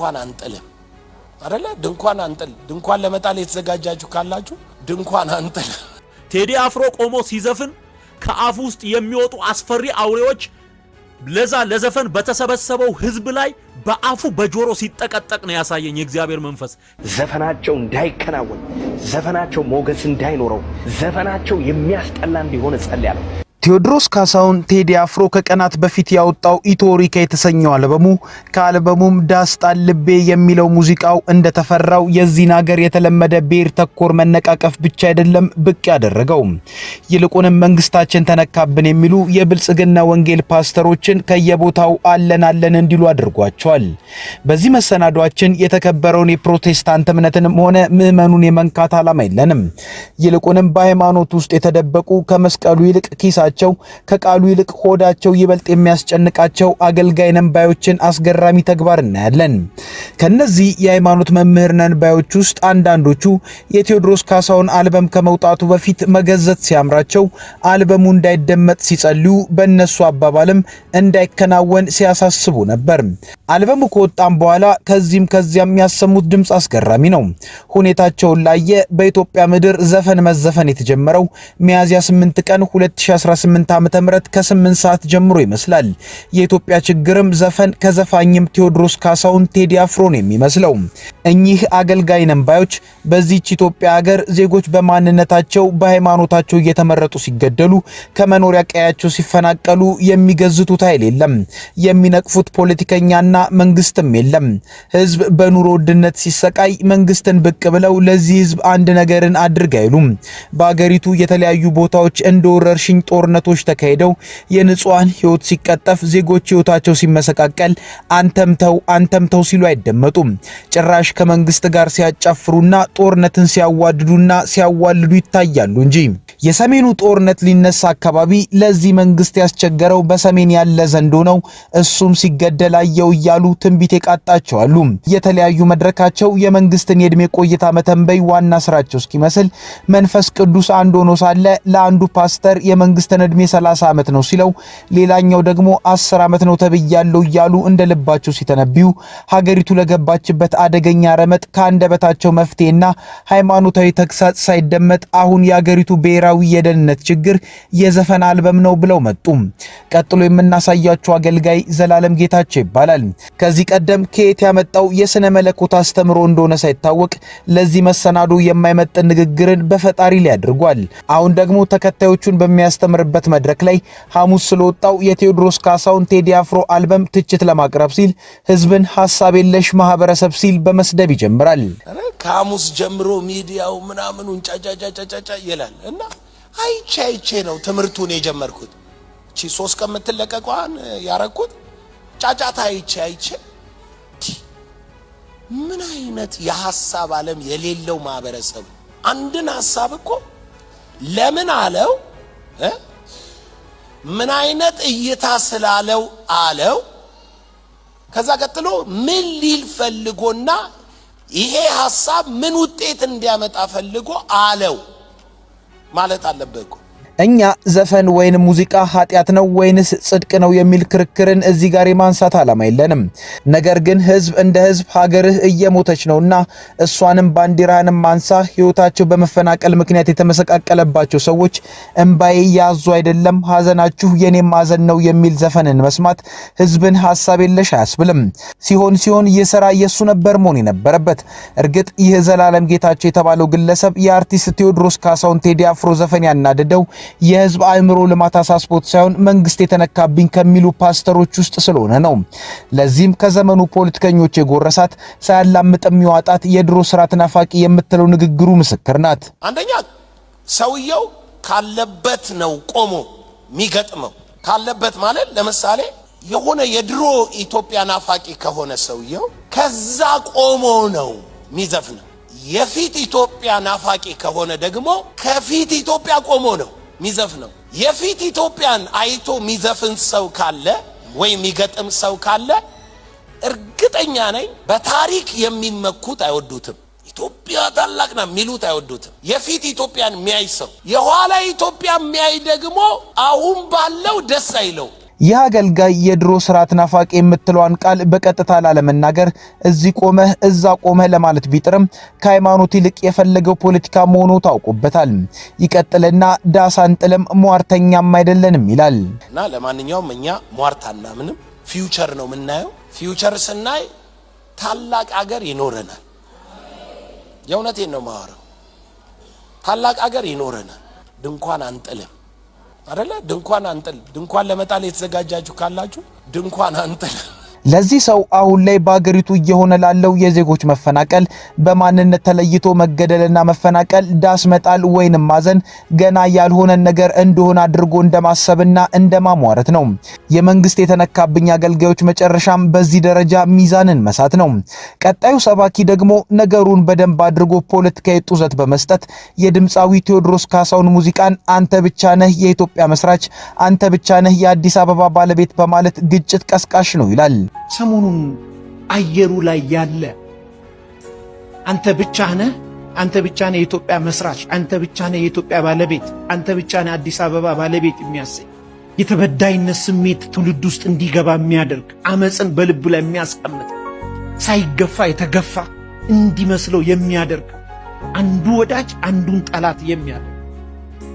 ድንኳን አንጥልም አይደለ? ድንኳን አንጥል። ድንኳን ለመጣል የተዘጋጃችሁ ካላችሁ ድንኳን አንጥል። ቴዲ አፍሮ ቆሞ ሲዘፍን ከአፉ ውስጥ የሚወጡ አስፈሪ አውሬዎች ለዘፈን በተሰበሰበው ህዝብ ላይ በአፉ በጆሮ ሲጠቀጠቅ ነው ያሳየኝ የእግዚአብሔር መንፈስ። ዘፈናቸው እንዳይከናወን፣ ዘፈናቸው ሞገስ እንዳይኖረው፣ ዘፈናቸው የሚያስጠላ እንዲሆን ጸልያለሁ። ቴዎድሮስ ካሳሁን ቴዲ አፍሮ ከቀናት በፊት ያወጣው ኢትዮሪካ የተሰኘው አልበሙ ከአልበሙም ዳስጣን ልቤ የሚለው ሙዚቃው እንደተፈራው የዚህን ሀገር የተለመደ ብሔር ተኮር መነቃቀፍ ብቻ አይደለም ብቅ ያደረገው፣ ይልቁንም መንግስታችን ተነካብን የሚሉ የብልጽግና ወንጌል ፓስተሮችን ከየቦታው አለን እንዲሉ አድርጓቸዋል። በዚህ መሰናዷችን የተከበረውን የፕሮቴስታንት እምነትንም ሆነ ምዕመኑን የመንካት ዓላማ የለንም። ይልቁንም በሃይማኖት ውስጥ የተደበቁ ከመስቀሉ ይልቅ ኪሳ ከቃሉ ይልቅ ሆዳቸው ይበልጥ የሚያስጨንቃቸው አገልጋይ ነንባዮችን አስገራሚ ተግባር እናያለን። ከነዚህ የሃይማኖት መምህር ነንባዮች ውስጥ አንዳንዶቹ የቴዎድሮስ ካሳሁን አልበም ከመውጣቱ በፊት መገዘት ሲያምራቸው አልበሙ እንዳይደመጥ ሲጸልዩ፣ በእነሱ አባባልም እንዳይከናወን ሲያሳስቡ ነበር። አልበሙ ከወጣም በኋላ ከዚህም ከዚያም ያሰሙት ድምጽ አስገራሚ ነው። ሁኔታቸውን ላየ በኢትዮጵያ ምድር ዘፈን መዘፈን የተጀመረው ሚያዝያ 8 ቀን 2018 ዓመተ ምህረት ከ8 ሰዓት ጀምሮ ይመስላል። የኢትዮጵያ ችግርም ዘፈን ከዘፋኝም ቴዎድሮስ ካሳሁን ቴዲ አፍሮን የሚመስለው። እኚህ አገልጋይ ነንባዮች በዚህች ኢትዮጵያ ሀገር ዜጎች በማንነታቸው በሃይማኖታቸው እየተመረጡ ሲገደሉ፣ ከመኖሪያ ቀያቸው ሲፈናቀሉ የሚገዝቱት ኃይል የለም። የሚነቅፉት ፖለቲከኛና መንግስትም የለም። ህዝብ በኑሮ ውድነት ሲሰቃይ መንግስትን ብቅ ብለው ለዚህ ህዝብ አንድ ነገርን አድርግ አይሉም። በአገሪቱ የተለያዩ ቦታዎች እንደ ወረርሽኝ ጦርነቶች ተካሂደው የንጹሃን ህይወት ሲቀጠፍ፣ ዜጎች ህይወታቸው ሲመሰቃቀል አንተም ተው ሲሉ አይደመጡም። ጭራሽ ከመንግስት ጋር ሲያጫፍሩና ጦርነትን ሲያዋድዱና ሲያዋልዱ ይታያሉ እንጂ። የሰሜኑ ጦርነት ሊነሳ አካባቢ ለዚህ መንግስት ያስቸገረው በሰሜን ያለ ዘንዶ ነው፣ እሱም ሲገደል አየው እያሉ ትንቢት የቃጣቸዋሉ። የተለያዩ መድረካቸው የመንግስትን የእድሜ ቆይታ መተንበይ ዋና ስራቸው እስኪመስል መንፈስ ቅዱስ አንድ ሆኖ ሳለ ለአንዱ ፓስተር የመንግስትን እድሜ 30 ዓመት ነው ሲለው፣ ሌላኛው ደግሞ 10 ዓመት ነው ተብያለው እያሉ እንደልባቸው ሲተነብዩ ሀገሪቱ ለገባችበት አደገኛ ረመጥ ከአንደበታቸው መፍትሄና ሃይማኖታዊ ተግሳጽ ሳይደመጥ አሁን የሀገሪቱ ብሔራዊ የደህንነት ችግር የዘፈን አልበም ነው ብለው መጡ። ቀጥሎ የምናሳያችሁ አገልጋይ ዘላለም ጌታቸው ይባላል። ከዚህ ቀደም ከየት ያመጣው የሥነ መለኮት አስተምሮ እንደሆነ ሳይታወቅ ለዚህ መሰናዶ የማይመጥን ንግግርን በፈጣሪ ላይ አድርጓል። አሁን ደግሞ ተከታዮቹን በሚያስተምርበት መድረክ ላይ ሐሙስ ስለወጣው የቴዎድሮስ ካሳሁን ቴዲ አፍሮ አልበም ትችት ለማቅረብ ሲል ህዝብን ሐሳብ የለሽ ማህበረሰብ ሲል በመስደብ ይጀምራል። ከሐሙስ ጀምሮ ሚዲያው ምናምኑን ጫጫጫጫጫ ይላል እና አይቼ ነው ትምህርቱን የጀመርኩት። እቺ 3 ቀን የምትለቀቀዋን ያረኩት ጫጫታ አይቼ ምን አይነት የሐሳብ ዓለም የሌለው ማህበረሰብ። አንድን ሐሳብ እኮ ለምን አለው ምን አይነት እይታ ስላለው አለው፣ ከዛ ቀጥሎ ምን ሊል ፈልጎና ይሄ ሐሳብ ምን ውጤት እንዲያመጣ ፈልጎ አለው ማለት አለበት እኮ። እኛ ዘፈን ወይን ሙዚቃ ኃጢያት ነው ወይንስ ጽድቅ ነው የሚል ክርክርን እዚህ ጋር የማንሳት ዓላማ የለንም። ነገር ግን ህዝብ እንደ ህዝብ ሀገርህ እየሞተች ነውና እሷንም ባንዲራንም ማንሳ፣ ህይወታቸው በመፈናቀል ምክንያት የተመሰቃቀለባቸው ሰዎች እንባዬ ያዙ አይደለም ሐዘናችሁ የኔም ሐዘን ነው የሚል ዘፈንን መስማት ህዝብን ሐሳብ የለሽ አያስብልም። ሲሆን የሥራ የሱ ነበር መሆን የነበረበት። እርግጥ ይህ ዘላለም ጌታቸው የተባለው ግለሰብ የአርቲስት ቴዎድሮስ ካሳሁን ቴዲ አፍሮ ዘፈን ያናደደው የህዝብ አእምሮ ልማት አሳስቦት ሳይሆን መንግስት የተነካብኝ ከሚሉ ፓስተሮች ውስጥ ስለሆነ ነው። ለዚህም ከዘመኑ ፖለቲከኞች የጎረሳት ሳያላምጥ የሚዋጣት የድሮ ስርዓት ናፋቂ የምትለው ንግግሩ ምስክር ናት። አንደኛ ሰውየው ካለበት ነው ቆሞ የሚገጥመው። ካለበት ማለት ለምሳሌ የሆነ የድሮ ኢትዮጵያ ናፋቂ ከሆነ ሰውየው ከዛ ቆሞ ነው የሚዘፍነው። የፊት ኢትዮጵያ ናፋቂ ከሆነ ደግሞ ከፊት ኢትዮጵያ ቆሞ ነው ሚዘፍነው። የፊት ኢትዮጵያን አይቶ ሚዘፍን ሰው ካለ ወይ ሚገጥም ሰው ካለ እርግጠኛ ነኝ በታሪክ የሚመኩት አይወዱትም። ኢትዮጵያ ታላቅ ነው ሚሉት አይወዱትም። የፊት ኢትዮጵያን የሚያይ ሰው የኋላ ኢትዮጵያ የሚያይ ደግሞ አሁን ባለው ደስ አይለው። ይህ አገልጋይ የድሮ ስርዓት ናፋቂ የምትለዋን ቃል በቀጥታ ላለመናገር እዚህ ቆመህ እዛ ቆመህ ለማለት ቢጥርም ከሃይማኖት ይልቅ የፈለገው ፖለቲካ መሆኑ ታውቆበታል። ይቀጥልና ዳሳን ጥለም ሟርተኛም አይደለንም ይላል። እና ለማንኛውም እኛ ሟርታና ምንም ፊውቸር ነው የምናየው። ፊውቸር ስናይ ታላቅ አገር ይኖረናል። የእውነቴን ነው ማወራው። ታላቅ አገር ይኖረናል። ድንኳን አንጥልም አይደለ? ድንኳን አንጥል። ድንኳን ለመጣል የተዘጋጃችሁ ካላችሁ ድንኳን አንጥል። ለዚህ ሰው አሁን ላይ በአገሪቱ እየሆነ ላለው የዜጎች መፈናቀል፣ በማንነት ተለይቶ መገደልና መፈናቀል ዳስ መጣል ወይንም ማዘን ገና ያልሆነ ነገር እንደሆነ አድርጎ እንደማሰብና እንደማሟረት ነው። የመንግስት የተነካብኝ አገልጋዮች መጨረሻም በዚህ ደረጃ ሚዛንን መሳት ነው። ቀጣዩ ሰባኪ ደግሞ ነገሩን በደንብ አድርጎ ፖለቲካዊ ጡዘት በመስጠት የድምፃዊ ቴዎድሮስ ካሳሁን ሙዚቃን አንተ ብቻ ነህ የኢትዮጵያ መስራች፣ አንተ ብቻ ነህ የአዲስ አበባ ባለቤት በማለት ግጭት ቀስቃሽ ነው ይላል። ሰሞኑን አየሩ ላይ ያለ አንተ ብቻ ነህ የኢትዮጵያ መስራች፣ አንተ ብቻ ነህ የኢትዮጵያ ባለቤት፣ አንተ ብቻ ነህ አዲስ አበባ ባለቤት የሚያሰኝ የተበዳይነት ስሜት ትውልድ ውስጥ እንዲገባ የሚያደርግ አመፅን በልብ ላይ የሚያስቀምጥ ሳይገፋ የተገፋ እንዲመስለው የሚያደርግ አንዱ ወዳጅ አንዱን ጠላት የሚያደርግ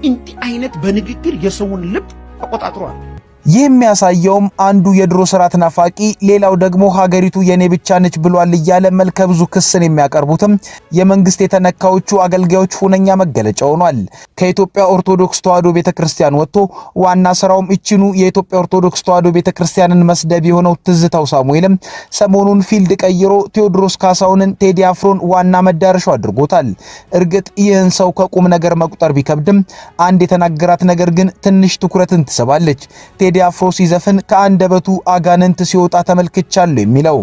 እንዲህ አይነት በንግግር የሰውን ልብ ተቆጣጥሯል። ይህ የሚያሳየውም አንዱ የድሮ ስርዓት ናፋቂ፣ ሌላው ደግሞ ሀገሪቱ የኔ ብቻ ነች ብሏል እያለ መልከ ብዙ ክስን የሚያቀርቡትም የመንግስት የተነካዎቹ አገልጋዮች ሁነኛ መገለጫ ሆኗል። ከኢትዮጵያ ኦርቶዶክስ ተዋሕዶ ቤተክርስቲያን ወጥቶ ዋና ስራውም እቺኑ የኢትዮጵያ ኦርቶዶክስ ተዋሕዶ ቤተክርስቲያንን መስደብ የሆነው ትዝታው ሳሙኤልም ሰሞኑን ፊልድ ቀይሮ ቴዎድሮስ ካሳሁንን ቴዲ አፍሮን ዋና መዳረሻው አድርጎታል። እርግጥ ይህን ሰው ከቁም ነገር መቁጠር ቢከብድም አንድ የተናገራት ነገር ግን ትንሽ ትኩረትን ትስባለች። ቴዲ አፍሮ ሲዘፍን ከአንደበቱ አጋንንት ሲወጣ ተመልክቻለሁ የሚለው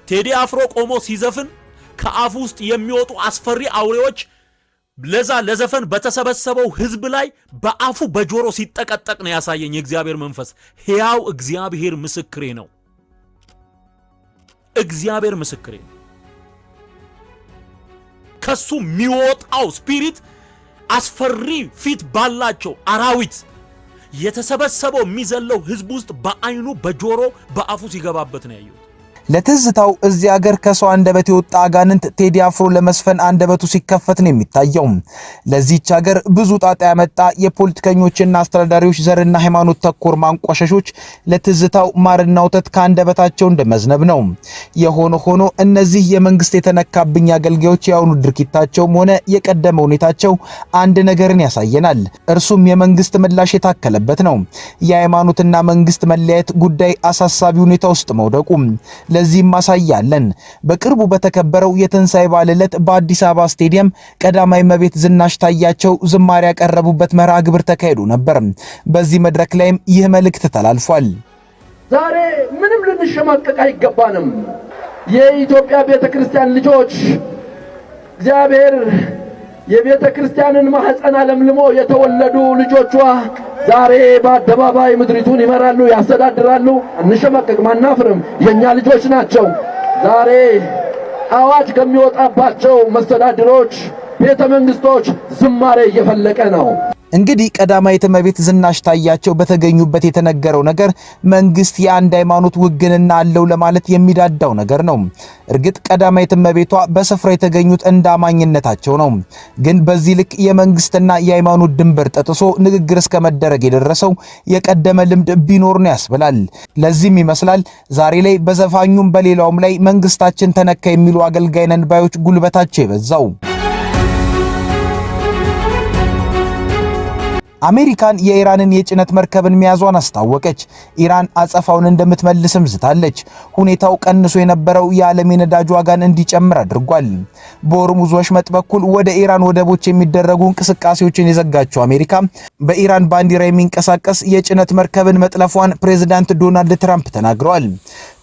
ቴዲ አፍሮ ቆሞ ሲዘፍን ከአፉ ውስጥ የሚወጡ አስፈሪ አውሬዎች ለዘፈን በተሰበሰበው ህዝብ ላይ በአፉ በጆሮ ሲጠቀጠቅ ነው ያሳየኝ የእግዚአብሔር መንፈስ። ሕያው እግዚአብሔር ምስክሬ ነው። እግዚአብሔር ምስክሬ ነው። ከሱ የሚወጣው ስፒሪት አስፈሪ ፊት ባላቸው አራዊት የተሰበሰበው የሚዘለው ህዝብ ውስጥ በአይኑ በጆሮ በአፉ ሲገባበት ነው ያየው። ለትዝታው እዚህ ሀገር ከሰው አንደበት የወጣ አጋንንት ቴዲ አፍሮ ለመስፈን አንደበቱ ሲከፈት ነው የሚታየው። ለዚህች ሀገር ብዙ ጣጣ ያመጣ የፖለቲከኞችና አስተዳዳሪዎች ዘርና ሃይማኖት ተኮር ማንቋሸሾች ለትዝታው ማርና ወተት ከአንደበታቸው እንደመዝነብ ነው። የሆነ ሆኖ እነዚህ የመንግስት የተነካብኝ አገልጋዮች ያውኑ ድርጊታቸውም ሆነ የቀደመ ሁኔታቸው አንድ ነገርን ያሳየናል። እርሱም የመንግስት ምላሽ የታከለበት ነው። የሃይማኖትና መንግስት መለያየት ጉዳይ አሳሳቢ ሁኔታ ውስጥ መውደቁ ለዚህም ማሳያለን። በቅርቡ በተከበረው የትንሳኤ በዓል ዕለት በአዲስ አበባ ስቴዲየም ቀዳማዊ እመቤት ዝናሽ ታያቸው ዝማሬ ያቀረቡበት መርሃ ግብር ተካሂዶ ነበር። በዚህ መድረክ ላይም ይህ መልእክት ተላልፏል። ዛሬ ምንም ልንሸማቀቅ አይገባንም። የኢትዮጵያ ቤተክርስቲያን ልጆች እግዚአብሔር የቤተክርስቲያንን ማህፀን አለምልሞ የተወለዱ ልጆቿ ዛሬ በአደባባይ ምድሪቱን ይመራሉ፣ ያስተዳድራሉ። አንሸማቀቅም፣ አናፍርም። የኛ ልጆች ናቸው። ዛሬ አዋጅ ከሚወጣባቸው መስተዳድሮች ቤተ መንግስቶች ዝማሬ እየፈለቀ ነው። እንግዲህ ቀዳማዊት እመቤት ዝናሽ ታያቸው በተገኙበት የተነገረው ነገር መንግስት የአንድ ሃይማኖት ውግንና አለው ለማለት የሚዳዳው ነገር ነው። እርግጥ ቀዳማዊት እመቤቷ በስፍራ የተገኙት እንደ አማኝነታቸው ነው። ግን በዚህ ልክ የመንግስትና የሃይማኖት ድንበር ተጥሶ ንግግር እስከ መደረግ የደረሰው የቀደመ ልምድ ቢኖር ነው ያስብላል። ለዚህም ይመስላል ዛሬ ላይ በዘፋኙም በሌላውም ላይ መንግስታችን ተነካ የሚሉ አገልጋይ ነን ባዮች ጉልበታቸው የበዛው። አሜሪካን የኢራንን የጭነት መርከብን መያዟን አስታወቀች። ኢራን አጸፋውን እንደምትመልስም ዝታለች። ሁኔታው ቀንሶ የነበረው የዓለም የነዳጅ ዋጋን እንዲጨምር አድርጓል። በሆርሙዝ ወሽመጥ በኩል ወደ ኢራን ወደቦች የሚደረጉ እንቅስቃሴዎችን የዘጋችው አሜሪካ በኢራን ባንዲራ የሚንቀሳቀስ የጭነት መርከብን መጥለፏን ፕሬዝዳንት ዶናልድ ትራምፕ ተናግረዋል።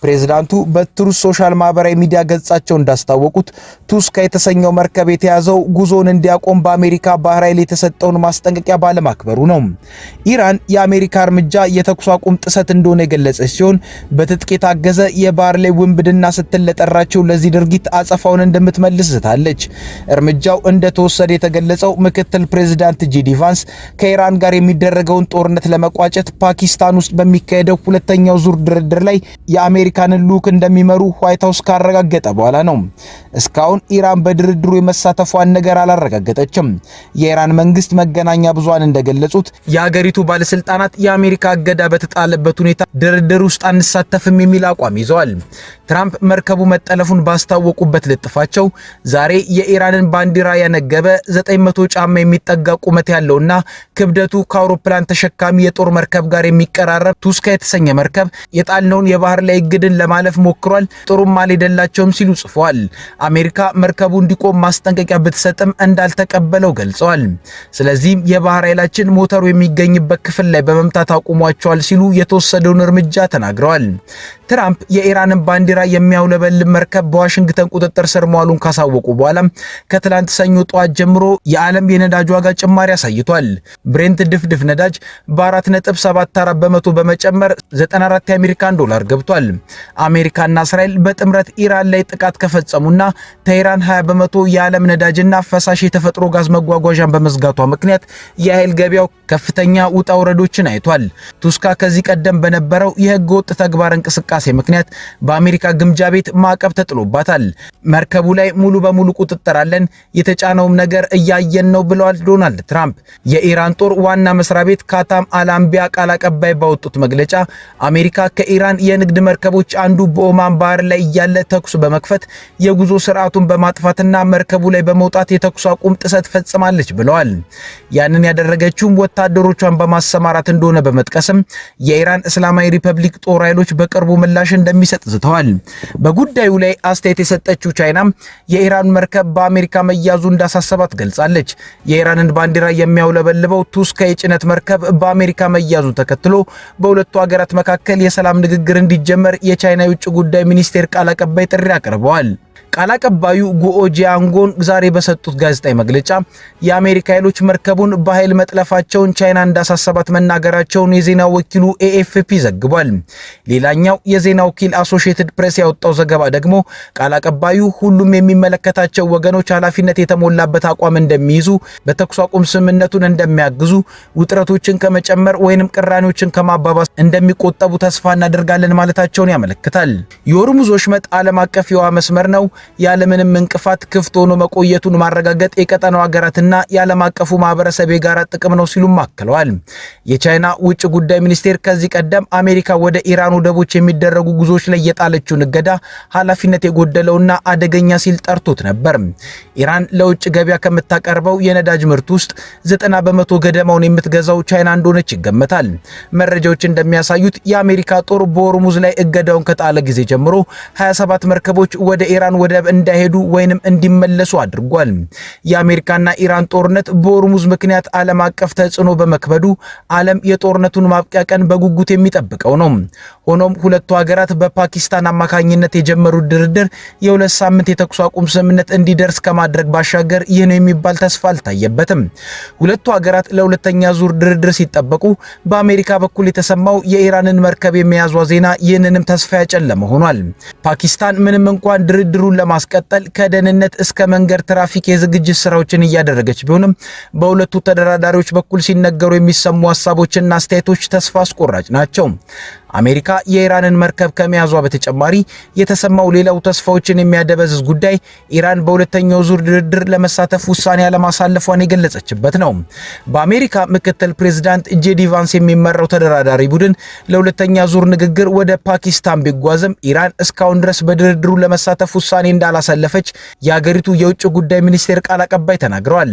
ፕሬዝዳንቱ በትሩዝ ሶሻል ማህበራዊ ሚዲያ ገጻቸው እንዳስታወቁት ቱስካ የተሰኘው መርከብ የተያዘው ጉዞን እንዲያቆም በአሜሪካ ባህር ኃይል የተሰጠውን ማስጠንቀቂያ ባለማክበሩ ነው። ኢራን የአሜሪካ እርምጃ የተኩስ አቁም ጥሰት እንደሆነ የገለጸች ሲሆን በትጥቅ የታገዘ የባህር ላይ ውንብድና ስትል ለጠራቸው ለዚህ ድርጊት አጸፋውን እንደምትመልስ ዝታለች። እርምጃው እንደተወሰደ የተገለጸው ምክትል ፕሬዝዳንት ጄዲ ቫንስ ከኢራን ጋር የሚደረገውን ጦርነት ለመቋጨት ፓኪስታን ውስጥ በሚካሄደው ሁለተኛው ዙር ድርድር ላይ የአሜሪካንን ልዑክ እንደሚመሩ ዋይት ሃውስ ካረጋገጠ በኋላ ነው። እስካሁን ኢራን በድርድሩ የመሳተፏን ነገር አላረጋገጠችም። የኢራን መንግስት መገናኛ ብዙሃን እንደገለጹት የሀገሪቱ ባለስልጣናት የአሜሪካ እገዳ በተጣለበት ሁኔታ ድርድር ውስጥ አንሳተፍም የሚል አቋም ይዘዋል። ትራምፕ መርከቡ መጠለፉን ባስታወቁበት ልጥፋቸው ዛሬ የኢራንን ባንዲራ ያነገበ 900 ጫማ የሚጠጋ ቁመት ያለውና ክብደቱ ከአውሮፕላን ተሸካሚ የጦር መርከብ ጋር የሚቀራረብ ቱስካ የተሰኘ መርከብ የጣልነውን የባህር ላይ እግድን ለማለፍ ሞክሯል፣ ጥሩም አልሄደላቸውም ሲሉ ጽፈዋል። አሜሪካ መርከቡ እንዲቆም ማስጠንቀቂያ ብትሰጥም እንዳልተቀበለው ገልጸዋል። ስለዚህም የባህር ኃይላችን ሞተሩ የሚገኝበት ክፍል ላይ በመምታት አቁሟቸዋል ሲሉ የተወሰደውን እርምጃ ተናግረዋል። ትራምፕ የኢራንን ባንዲራ የሚያውለበልብ መርከብ በዋሽንግተን ቁጥጥር ስር መዋሉን ካሳወቁ በኋላ ከትላንት ሰኞ ጠዋት ጀምሮ የዓለም የነዳጅ ዋጋ ጭማሪ አሳይቷል። ብሬንት ድፍድፍ ነዳጅ በ4.74 በመቶ በመጨመር 94 የአሜሪካን ዶላር ገብቷል። አሜሪካና እስራኤል በጥምረት ኢራን ላይ ጥቃት ከፈጸሙና ተኢራን 20 በመቶ የዓለም ነዳጅና ፈሳሽ የተፈጥሮ ጋዝ መጓጓዣን በመዝጋቷ ምክንያት የኃይል ገበያው ከፍተኛ ውጣ ውረዶችን አይቷል። ቱስካ ከዚህ ቀደም በነበረው የህገ ወጥ ተግባር እንቅስቃሴ ምክንያት በአሜሪካ ግምጃ ቤት ማዕቀብ ተጥሎባታል። መርከቡ ላይ ሙሉ በሙሉ ቁጥጥር አለን፣ የተጫነውም ነገር እያየን ነው ብለዋል ዶናልድ ትራምፕ። የኢራን ጦር ዋና መስሪያ ቤት ካታም አልአንቢያ ቃል አቀባይ ባወጡት መግለጫ አሜሪካ ከኢራን የንግድ መርከቦች አንዱ በኦማን ባህር ላይ እያለ ተኩስ በመክፈት የጉዞ ስርዓቱን በማጥፋትና መርከቡ ላይ በመውጣት የተኩስ አቁም ጥሰት ፈጽማለች ብለዋል። ያንን ያደረገችውም ወታደሮቿን በማሰማራት እንደሆነ በመጥቀስም የኢራን እስላማዊ ሪፐብሊክ ጦር ኃይሎች በቅርቡ ምላሽ እንደሚሰጥ ዝተዋል። በጉዳዩ ላይ አስተያየት የሰጠችው ቻይና የኢራን መርከብ በአሜሪካ መያዙ እንዳሳሰባት ገልጻለች። የኢራንን ባንዲራ የሚያውለበልበው ቱስካ የጭነት መርከብ በአሜሪካ መያዙን ተከትሎ በሁለቱ ሀገራት መካከል የሰላም ንግግር እንዲጀመር የቻይና የውጭ ጉዳይ ሚኒስቴር ቃል አቀባይ ጥሪ አቅርበዋል። ቃል አቀባዩ ጉኦ ጂያንጎን ዛሬ በሰጡት ጋዜጣዊ መግለጫ የአሜሪካ ኃይሎች መርከቡን በኃይል መጥለፋቸውን ቻይና እንዳሳሰባት መናገራቸውን የዜና ወኪሉ ኤኤፍፒ ዘግቧል። ሌላኛው የዜና ወኪል አሶሺየትድ ፕሬስ ያወጣው ዘገባ ደግሞ ቃል አቀባዩ ሁሉም የሚመለከታቸው ወገኖች ኃላፊነት የተሞላበት አቋም እንደሚይዙ፣ በተኩስ አቁም ስምምነቱን እንደሚያግዙ፣ ውጥረቶችን ከመጨመር ወይንም ቅራኔዎችን ከማባባስ እንደሚቆጠቡ ተስፋ እናደርጋለን ማለታቸውን ያመለክታል። የሆርሙዝ ወሽመጥ ዓለም አቀፍ የውሃ መስመር ነው። ያለምንም እንቅፋት ክፍት ሆኖ መቆየቱን ማረጋገጥ የቀጠናው ሀገራትና የዓለም አቀፉ ማህበረሰብ የጋራ ጥቅም ነው ሲሉም አክለዋል። የቻይና ውጭ ጉዳይ ሚኒስቴር ከዚህ ቀደም አሜሪካ ወደ ኢራን ወደቦች የሚደረጉ ጉዞዎች ላይ የጣለችውን እገዳ ኃላፊነት የጎደለውና አደገኛ ሲል ጠርቶት ነበር። ኢራን ለውጭ ገበያ ከምታቀርበው የነዳጅ ምርት ውስጥ 90 በመቶ ገደማውን የምትገዛው ቻይና እንደሆነች ይገመታል። መረጃዎች እንደሚያሳዩት የአሜሪካ ጦር በሆርሙዝ ላይ እገዳውን ከጣለ ጊዜ ጀምሮ 27 መርከቦች ወደ ኢራን ወደብ እንዳይሄዱ ወይንም እንዲመለሱ አድርጓል። የአሜሪካና ኢራን ጦርነት በሆርሙዝ ምክንያት ዓለም አቀፍ ተጽዕኖ በመክበዱ ዓለም የጦርነቱን ማብቂያ ቀን በጉጉት የሚጠብቀው ነው። ሆኖም ሁለቱ ሀገራት በፓኪስታን አማካኝነት የጀመሩት ድርድር የሁለት ሳምንት የተኩስ አቁም ስምምነት እንዲደርስ ከማድረግ ባሻገር ይህ ነው የሚባል ተስፋ አልታየበትም። ሁለቱ ሀገራት ለሁለተኛ ዙር ድርድር ሲጠበቁ በአሜሪካ በኩል የተሰማው የኢራንን መርከብ የመያዟ ዜና ይህንንም ተስፋ ያጨለመ ሆኗል። ፓኪስታን ምንም እንኳን ድርድሩን ለማስቀጠል ከደህንነት እስከ መንገድ ትራፊክ የዝግጅት ስራዎችን እያደረገች ቢሆንም በሁለቱ ተደራዳሪዎች በኩል ሲነገሩ የሚሰሙ ሐሳቦችና አስተያየቶች ተስፋ አስቆራጭ ናቸው። አሜሪካ የኢራንን መርከብ ከመያዟ በተጨማሪ የተሰማው ሌላው ተስፋዎችን የሚያደበዝዝ ጉዳይ ኢራን በሁለተኛው ዙር ድርድር ለመሳተፍ ውሳኔ ያለማሳለፏን የገለጸችበት ነው። በአሜሪካ ምክትል ፕሬዝዳንት ጄዲ ቫንስ የሚመራው ተደራዳሪ ቡድን ለሁለተኛ ዙር ንግግር ወደ ፓኪስታን ቢጓዝም ኢራን እስካሁን ድረስ በድርድሩ ለመሳተፍ ውሳኔ እንዳላሳለፈች የሀገሪቱ የውጭ ጉዳይ ሚኒስቴር ቃል አቀባይ ተናግረዋል።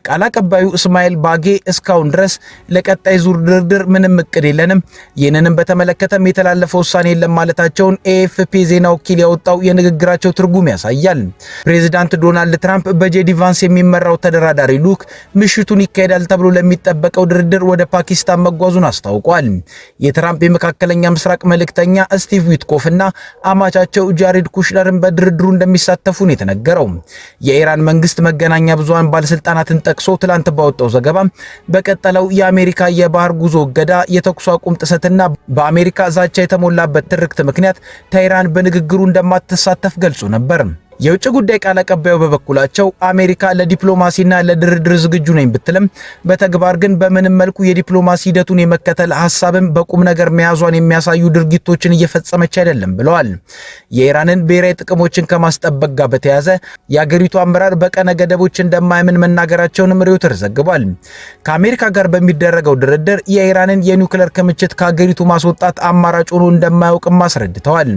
ቃል አቀባዩ እስማኤል ባጌ እስካሁን ድረስ ለቀጣይ ዙር ድርድር ምንም እቅድ የለንም፣ ይህንንም በተመለከተ በተመለከተም የተላለፈ ውሳኔ የለም ማለታቸውን ኤኤፍፒ ዜና ወኪል ያወጣው የንግግራቸው ትርጉም ያሳያል። ፕሬዝዳንት ዶናልድ ትራምፕ በጄዲ ቫንስ የሚመራው ተደራዳሪ ልዑክ ምሽቱን ይካሄዳል ተብሎ ለሚጠበቀው ድርድር ወደ ፓኪስታን መጓዙን አስታውቋል። የትራምፕ የመካከለኛ ምስራቅ መልእክተኛ ስቲቭ ዊትኮፍ እና አማቻቸው ጃሬድ ኩሽነርን በድርድሩ እንደሚሳተፉ ነው የተነገረው። የኢራን መንግስት መገናኛ ብዙሃን ባለስልጣናትን ጠቅሶ ትላንት ባወጣው ዘገባ በቀጠለው የአሜሪካ የባህር ጉዞ እገዳ፣ የተኩስ አቁም ጥሰትና በአሜሪካ ዛቻ የተሞላበት ትርክት ምክንያት ቴህራን በንግግሩ እንደማትሳተፍ ገልጾ ነበር። የውጭ ጉዳይ ቃል አቀባዩ በበኩላቸው አሜሪካ ለዲፕሎማሲና ለድርድር ዝግጁ ነኝ ብትልም በተግባር ግን በምንም መልኩ የዲፕሎማሲ ሂደቱን የመከተል ሐሳብም በቁም ነገር መያዟን የሚያሳዩ ድርጊቶችን እየፈጸመች አይደለም ብለዋል። የኢራንን ብሔራዊ ጥቅሞችን ከማስጠበቅ ጋር በተያያዘ የአገሪቱ አመራር በቀነ ገደቦች እንደማያምን መናገራቸውንም ሪውተርስ ዘግቧል። ከአሜሪካ ጋር በሚደረገው ድርድር የኢራንን የኒውክሌር ክምችት ከአገሪቱ ማስወጣት አማራጭ ሆኖ እንደማያውቅም አስረድተዋል።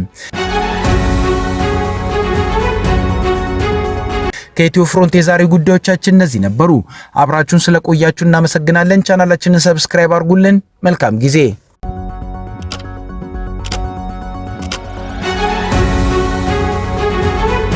ከኢትዮ ፍሮንት የዛሬ ጉዳዮቻችን እነዚህ ነበሩ። አብራችሁን ስለቆያችሁ እናመሰግናለን። ቻናላችንን ሰብስክራይብ አድርጉልን። መልካም ጊዜ